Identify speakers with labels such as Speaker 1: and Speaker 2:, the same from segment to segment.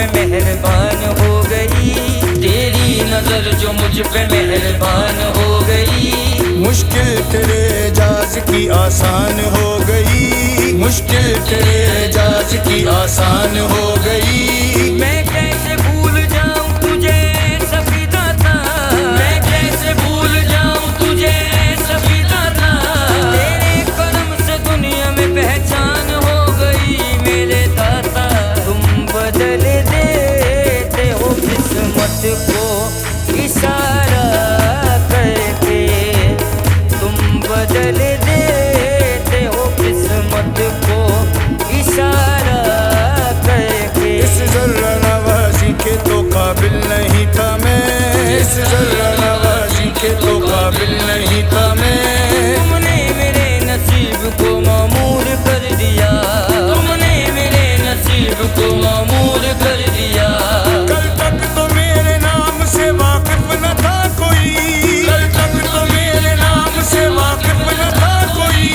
Speaker 1: पे मेहरबान हो गई, तेरी नजर जो मुझ पे मेहरबान हो गई।
Speaker 2: मुश्किल तेरे एजाज की आसान हो गई, मुश्किल तेरे एजाज की आसान हो गई।
Speaker 1: मैं कैसे भूल जाऊं तुझे सभी दाता, मैं कैसे भूल जाऊं तुझे सभी दाता। तेरे करम से दुनिया में पहचान हो गई मेरे दाता। तुम बदल देते हो किस्मत को इशारा करके, तुम बदल देते हो किस्मत को इशारा करके।
Speaker 2: इस जर्रा नवाजी के तो काबिल नहीं था मैं, इस जर्रा नवाजी के तो काबिल नहीं था मैं।
Speaker 1: तुमने मेरे नसीब को मामूर कर दिया, तुमने मेरे नसीब को मामूर कर दिया।
Speaker 2: कल तक तो मेरे नाम से वाकिफ न था कोई, कल तक तो मेरे नाम से वाकिफ न था कोई।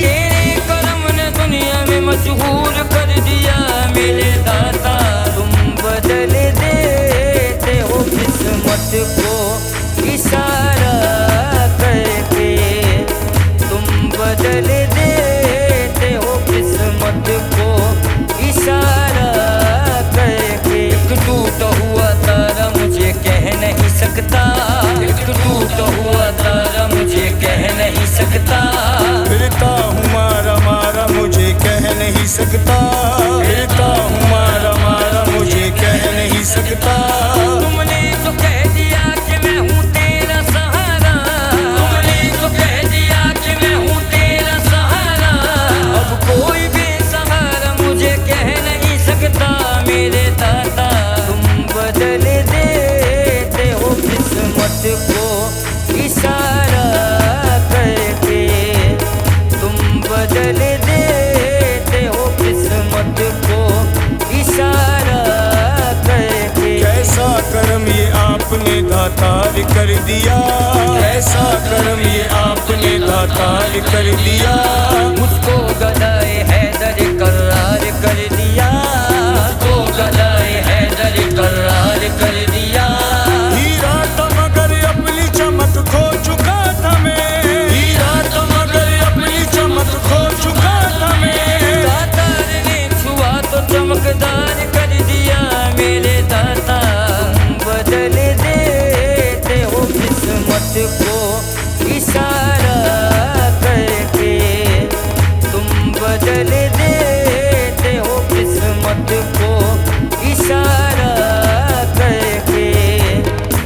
Speaker 1: तेरे करम ने दुनिया में मशहूर कर दिया मेरे दाता। तुम बदल देते हो किस्मत को इशारा करके, तुम बदल देते हो किस्मत को इशारा करके। एक टूटा हुआ तारा मुझे कह नहीं सकता, एक टूटा हुआ तारा मुझे कह नहीं सकता।
Speaker 2: फिरता हूँ मारा मारा मुझे कह नहीं सकता, फिरता हूँ मारा मारा मुझे कह नहीं सकता।
Speaker 1: तुमने तो कह दिया कि मैं हूँ तेरा सहारा, तुमने तो कह दिया कि मैं हूँ तेरा सहारा। अब कोई बेसहारा मुझे कह नहीं सकता मेरे दाता। तुम बदल देते हो किस्मत को इशारा करके, तुम बदल देते हो किस्मत को इशारा करके।
Speaker 2: कैसा करम ये आपने दातार कर दिया, कैसा करम ये आपने दातार कर दिया।
Speaker 1: मुझको गदाए हैदर करार कर दिया, मुझको गदाए हैदर करार कर दिया।
Speaker 2: हीरा तो मगर अपनी चमक खो चुका था मैं, हीरा तो मगर अपनी चमक खो चुका था मैं।
Speaker 1: दातार ने छुआ तो चमकदार कर दिया मेरे दाता। तुम बदल देते हो किस्मत को इशारा करके, तुम बदल देते हो किस्मत को इशारा करके।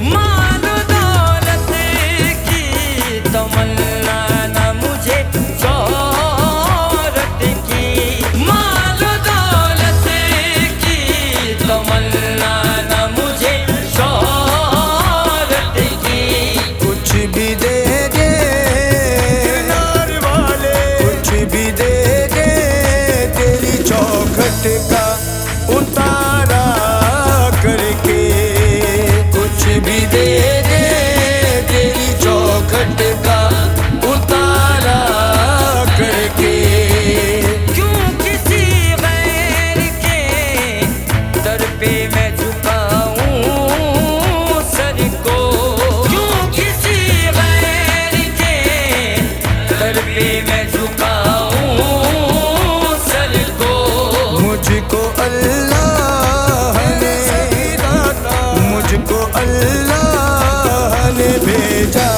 Speaker 1: माल दौलत की तमन्ना न मुझे शोहरत की, माल दौलत की तमन्ना न मुझे शोहरत की।
Speaker 2: कुछ भी दे दे नार वाले, कुछ भी दे दे तेरी चौखट का उतारा करके, कुछ भी दे दे तेरी चौखट का उतारा करके।
Speaker 1: क्यों किसी गैर के दर पे मैं झुकाऊं सर को, क्यों किसी गैर के दर पे मैं झुकाऊं सर को।
Speaker 2: मुझको अल्लाह ने, मुझको अल्लाह ने भेजा